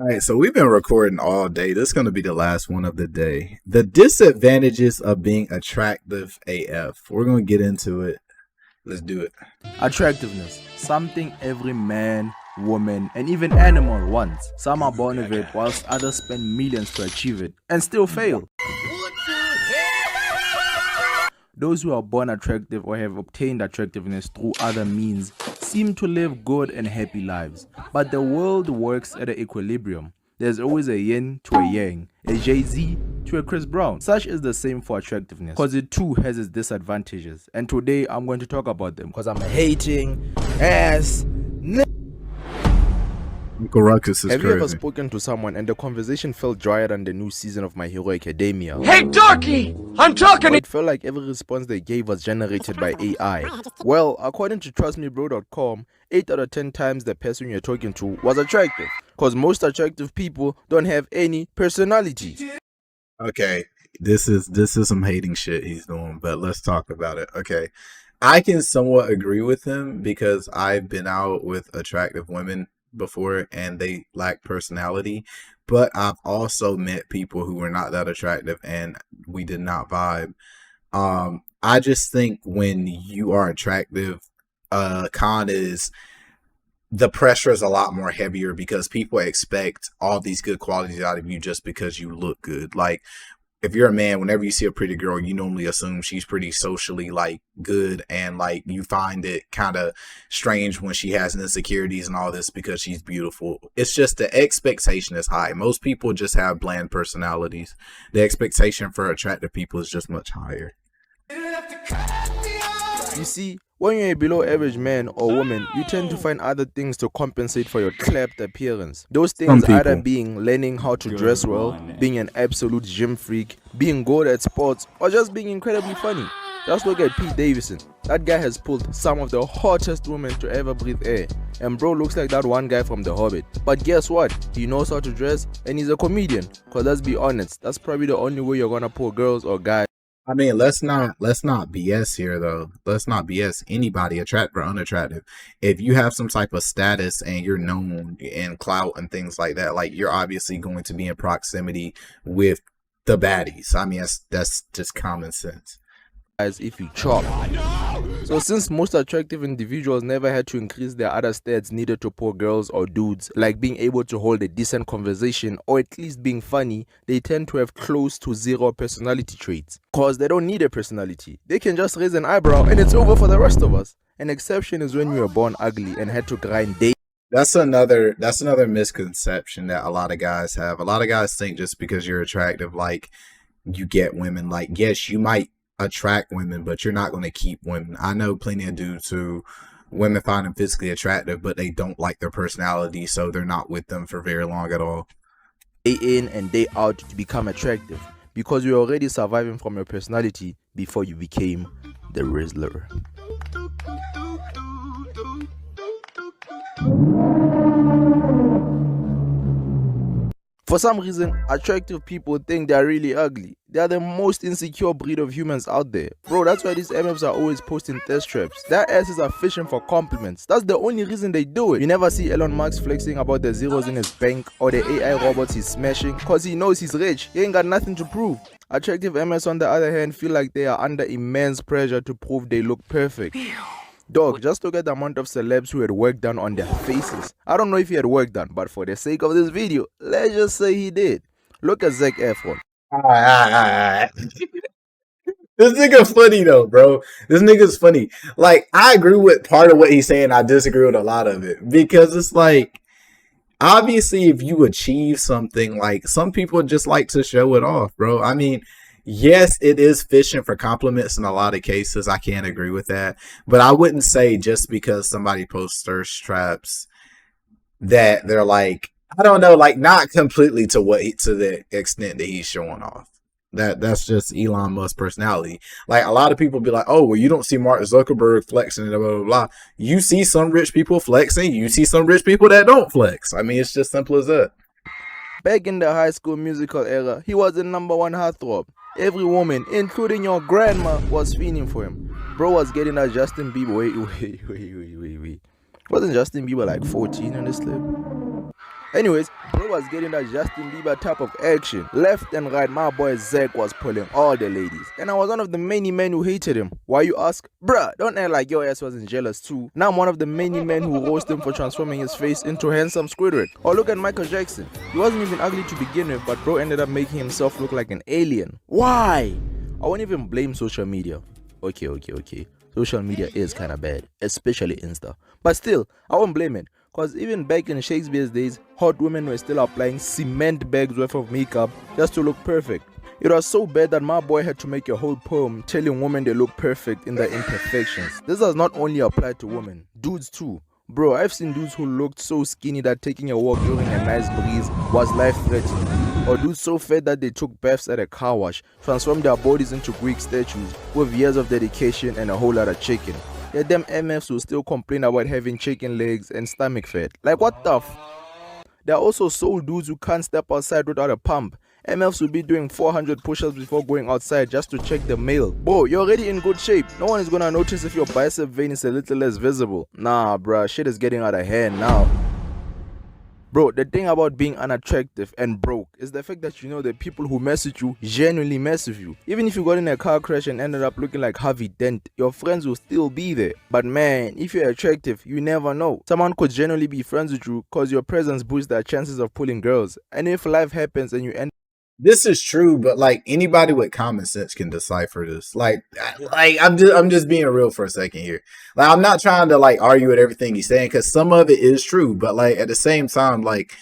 All right, so we've been recording all day. This is going to be the last one of the day. The disadvantages of being attractive AF. We're going to get into it. Let's do it. Attractiveness, something every man, woman, and even animal wants. Some are born with it, whilst others spend millions to achieve it and still fail. Those who are born attractive or have obtained attractiveness through other means seem to live good and happy lives. But the world works at an equilibrium. There's always a yin to a yang, a Jay-Z to a Chris Brown. Such is the same for attractiveness, because it too has its disadvantages. And today I'm going to talk about them, because I'm a hating ass nigga. Uncle Ruckus is Have crazy. you ever spoken to someone and the conversation felt drier than the new season of My Hero Academia? Hey, Darky! I'm talking Or it felt like every response they gave was generated by AI. Well, according to TrustMeBro.com, 8 out of 10 times the person you're talking to was attractive. Because most attractive people don't have any personality. Okay, this is some hating shit he's doing, but let's talk about it. Okay, I can somewhat agree with him because I've been out with attractive women before and they lack personality, but I've also met people who were not that attractive and we did not vibe. I just think when you are attractive, con is the pressure is a lot more heavier because people expect all these good qualities out of you just because you look good. Like, if you're a man, whenever you see a pretty girl, you normally assume she's pretty socially like good, and like you find it kind of strange when she has insecurities and all this because she's beautiful. It's just the expectation is high. Most people just have bland personalities. The expectation for attractive people is just much higher. You see, when you're a below average man or woman, you tend to find other things to compensate for your clapped appearance. Those things either being learning how to dress well, being an absolute gym freak, being good at sports, or just being incredibly funny. Just look at Pete Davidson. That guy has pulled some of the hottest women to ever breathe air. And bro looks like that one guy from The Hobbit. But guess what? He knows how to dress and he's a comedian. Cause let's be honest, that's probably the only way you're gonna pull girls or guys. I mean, let's not BS here though. Let's not BS anybody, attractive or unattractive. If you have some type of status and you're known and clout and things like that, like you're obviously going to be in proximity with the baddies. I mean, that's just common sense. If you chop. So since most attractive individuals never had to increase their other stats needed to pull girls or dudes, like being able to hold a decent conversation or at least being funny, they tend to have close to zero personality traits. Cause they don't need a personality. They can just raise an eyebrow and it's over for the rest of us. An exception is when you were born ugly and had to grind day. That's another misconception that a lot of guys have. A lot of guys think just because you're attractive, like you get women. Like, yes, you might attract women, but you're not going to keep women. I know plenty of dudes who women find them physically attractive, but they don't like their personality, so they're not with them for very long at all. Day in and day out to become attractive, because you're already surviving from your personality before you became the Rizzler. For some reason, attractive people think they're really ugly. They are the most insecure breed of humans out there. Bro, that's why these MFs are always posting thirst traps. Their asses are fishing for compliments. That's the only reason they do it. You never see Elon Musk flexing about the zeros in his bank or the AI robots he's smashing, cause he knows he's rich. He ain't got nothing to prove. Attractive MFs on the other hand feel like they are under immense pressure to prove they look perfect. Dog, just look at the amount of celebs who had work done on their faces. I don't know if he had work done, but for the sake of this video, let's just say he did. Look at Zac Efron. Alright. This nigga funny though, bro. This nigga's funny. Like, I agree with part of what he's saying. I disagree with a lot of it because it's like, obviously, if you achieve something, like some people just like to show it off, bro. I mean, yes, it is fishing for compliments in a lot of cases. I can't agree with that. But I wouldn't say just because somebody posts thirst traps that they're like, I don't know, like not completely to the extent that he's showing off. That's just Elon Musk's personality. Like a lot of people be like, oh, well, you don't see Mark Zuckerberg flexing and blah, blah, blah. You see some rich people flexing. You see some rich people that don't flex. I mean, it's just simple as that. Back in the High School Musical era, he was the #1 heartthrob. Every woman, including your grandma, was fiending for him. Bro was getting that Justin Bieber. Wait. Wasn't Justin Bieber like 14 in this clip? Anyways, bro was getting that Justin Bieber type of action. Left and right, my boy Zach was pulling all the ladies. And I was one of the many men who hated him. Why you ask? Bruh, don't act like your ass wasn't jealous too. Now I'm one of the many men who roast him for transforming his face into handsome Squidward. Or look at Michael Jackson. He wasn't even ugly to begin with, but bro ended up making himself look like an alien. Why? I won't even blame social media. Okay. Social media is kinda bad, especially Insta. But still, I won't blame it. Cause even back in Shakespeare's days, hot women were still applying cement bags worth of makeup just to look perfect. It was so bad that my boy had to make a whole poem telling women they look perfect in their imperfections. This does not only apply to women, dudes too. Bro, I've seen dudes who looked so skinny that taking a walk during a nice breeze was life-threatening. Or dudes so fat that they took baths at a car wash, transformed their bodies into Greek statues with years of dedication and a whole lot of chicken. Yet them MFs will still complain about having chicken legs and stomach fat. Like what the f? There are also soul dudes who can't step outside without a pump. MFs will be doing 400 push-ups before going outside just to check the mail. Bro, you're already in good shape. No one is gonna notice if your bicep vein is a little less visible. Nah, bruh, shit is getting out of hand now. Bro, the thing about being unattractive and broke is the fact that you know the people who mess with you genuinely mess with you. Even if you got in a car crash and ended up looking like Harvey Dent, your friends will still be there. But man, if you're attractive, you never know. Someone could genuinely be friends with you cause your presence boosts their chances of pulling girls. And if life happens and you end This is true, but like anybody with common sense can decipher this. Like I'm just being real for a second here. Like I'm not trying to like argue with everything he's saying because some of it is true, but like at the same time, like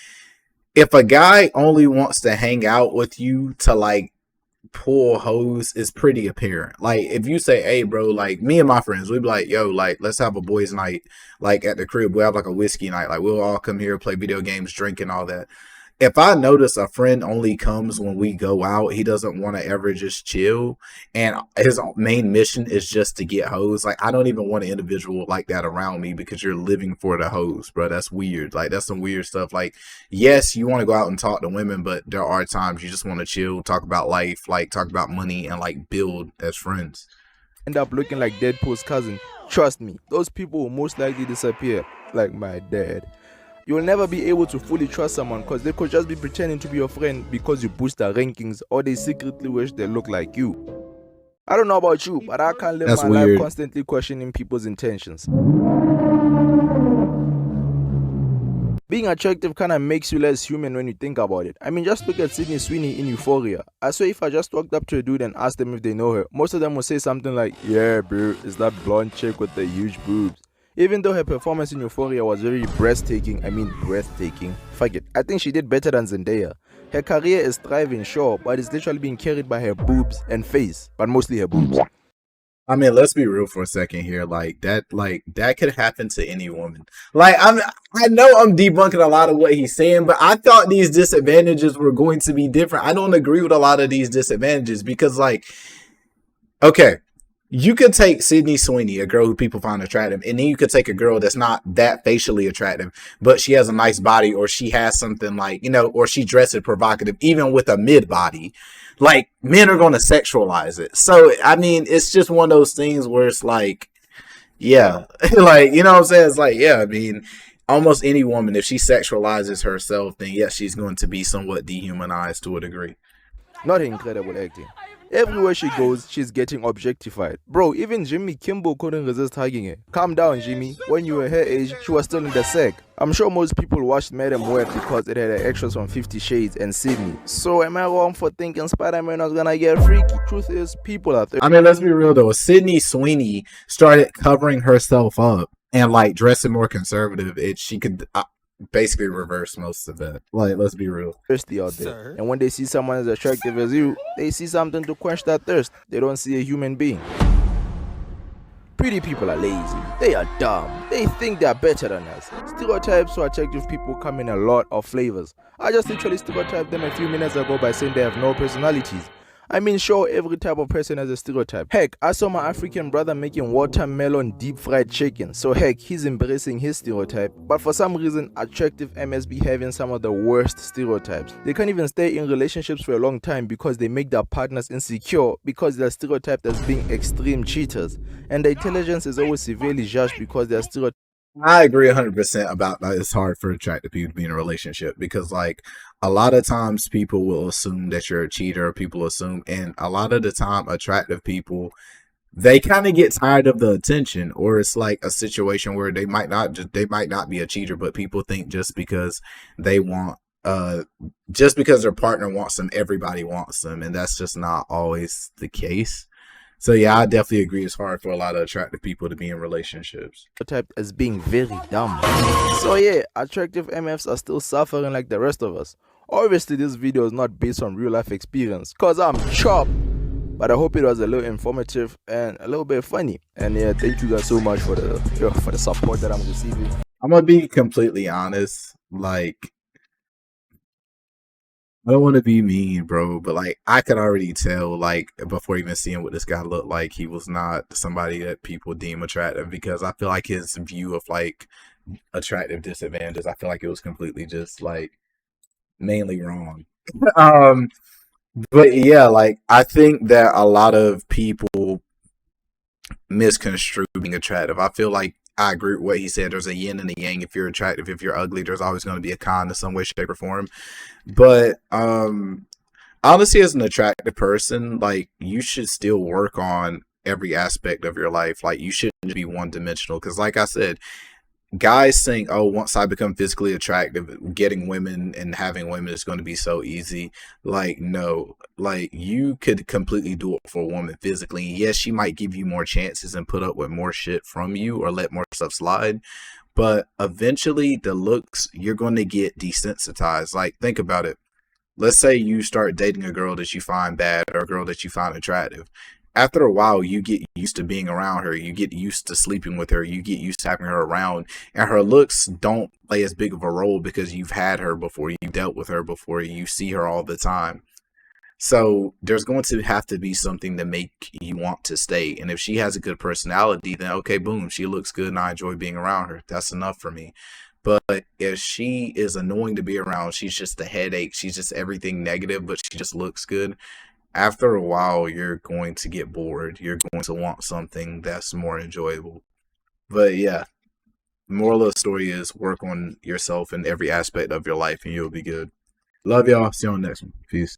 if a guy only wants to hang out with you to like pull hoes, is pretty apparent. Like if you say, "Hey, bro," like me and my friends, we'd be like, "Yo, like let's have a boys' night, like at the crib. We'll have like a whiskey night. Like we'll all come here, play video games, drink, and all that." If I notice a friend only comes when we go out, he doesn't want to ever just chill, and his main mission is just to get hoes. Like I don't even want an individual like that around me because you're living for the hoes, bro. That's weird. Like that's some weird stuff. Like yes, you want to go out and talk to women, but there are times you just want to chill, talk about life, like talk about money, and like build as friends. end up looking like Deadpool's cousin, trust me, those people will most likely disappear. Like my dad. You will never be able to fully trust someone because they could just be pretending to be your friend because you boost their rankings or they secretly wish they look like you. I don't know about you, but I can't live That's my weird. life constantly questioning people's intentions. Being attractive kind of makes you less human when you think about it. I mean, just look at Sydney Sweeney in Euphoria. I swear if I just walked up to a dude and asked them if they know her, most of them would say something like, "Yeah, bro, it's that blonde chick with the huge boobs." Even though her performance in Euphoria was very breathtaking, fuck it, I think she did better than Zendaya. Her career is thriving, sure, but it's literally being carried by her boobs and face, but mostly her boobs. I mean, let's be real for a second here. Like that could happen to any woman. Like I know I'm debunking a lot of what he's saying, but I thought these disadvantages were going to be different. I don't agree with a lot of these disadvantages because like, okay, you could take Sydney Sweeney, a girl who people find attractive, and then you could take a girl that's not that facially attractive, but she has a nice body, or she has something like, you know, or she dresses provocative, even with a mid body. Like, men are going to sexualize it. So, I mean, it's just one of those things where it's like, yeah, like, you know what I'm saying? It's like, yeah, I mean, almost any woman, if she sexualizes herself, then yes, she's going to be somewhat dehumanized to a degree. Not incredible acting. Everywhere she goes, she's getting objectified. Bro, even Jimmy Kimball couldn't resist hugging her. Calm down, Jimmy. When you were her age, she was still in the sack. I'm sure most people watched Madam Web because it had extras from 50 Shades and Sydney. So am I wrong for thinking Spider-Man was gonna get freaky? Truth is, people are I mean, let's be real though. Sydney Sweeney started covering herself up and like dressing more conservative. She could basically reverse most of that. Like, let's be real. thirsty out there. And when they see someone as attractive as you, they see something to quench that thirst. They don't see a human being. Pretty people are lazy. They are dumb. They think they are better than us. Stereotypes for attractive people come in a lot of flavors. I just literally stereotyped them a few minutes ago by saying they have no personalities. I mean, sure, every type of person has a stereotype. Heck, I saw my African brother making watermelon deep fried chicken. So heck, he's embracing his stereotype. But for some reason, attractive MS be having some of the worst stereotypes. They can't even stay in relationships for a long time because they make their partners insecure because they're stereotyped as being extreme cheaters. And their intelligence is always severely judged because they're stereotyped. I agree 100% about that. It's hard for attractive people to be in a relationship because, like, a lot of times people will assume that you're a cheater. People assume, and a lot of the time, attractive people they kind of get tired of the attention, or it's like a situation where they might not be a cheater, but people think they want just because their partner wants them, everybody wants them, and that's just not always the case. So yeah, I definitely agree. It's hard for a lot of attractive people to be in relationships. Stereotyped as being very dumb. So yeah, attractive MFs are still suffering like the rest of us. Obviously, this video is not based on real life experience, cause I'm Chop. But I hope it was a little informative and a little bit funny. And yeah, thank you guys so much for the support that I'm receiving. I'm gonna be completely honest. Like, I don't want to be mean, bro, but like I could already tell, like before even seeing what this guy looked like, he was not somebody that people deem attractive because I feel like his view of like attractive disadvantages, I feel like it was completely just like mainly wrong. um, but yeah, like I think that a lot of people misconstrue being attractive. I feel like I agree with what he said. There's a yin and a yang. If you're attractive, if you're ugly, there's always going to be a con in some way, shape, or form. But honestly, as an attractive person, like you should still work on every aspect of your life. Like you shouldn't be one dimensional. Because, like I said, guys saying, "Oh, once I become physically attractive, getting women and having women is going to be so easy." Like, no, like you could completely do it for a woman physically. Yes, she might give you more chances and put up with more shit from you or let more stuff slide. But eventually, the looks, you're going to get desensitized. Like, think about it. Let's say you start dating a girl that you find bad or a girl that you find attractive. After a while, you get used to being around her. You get used to sleeping with her. You get used to having her around. And her looks don't play as big of a role because you've had her before. You dealt with her before. You see her all the time. So there's going to have to be something to make you want to stay. And if she has a good personality, then okay, boom, she looks good and I enjoy being around her. That's enough for me. But if she is annoying to be around, she's just a headache, she's just everything negative, but she just looks good. After a while, you're going to get bored. You're going to want something that's more enjoyable. But yeah, moral of the story is work on yourself in every aspect of your life and you'll be good. Love y'all. See you on the next one. Peace.